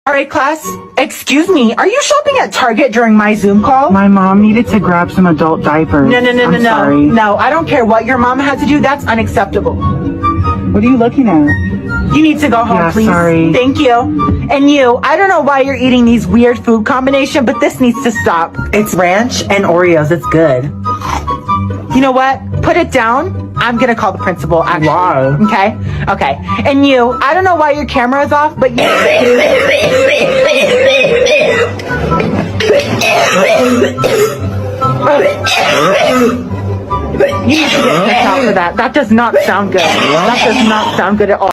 All right, class. Excuse me. Are you shopping at Target during my Zoom call? My mom needed to grab some adult diapers. No. Sorry. No, I don't care what your mom had to do. That's unacceptable. What are you looking at? You need to go home, Yeah, please. sorry. Thank you. And you, I don't know why you're eating these weird food combination, but this needs to stop. It's ranch and Oreos. It's good. You know what? Put it down. I'm gonna call the principal, actually. Why? Okay. And you, I don't know why your camera is off, but you... You need to get checked out for that. That does not sound good. That does not sound good at all.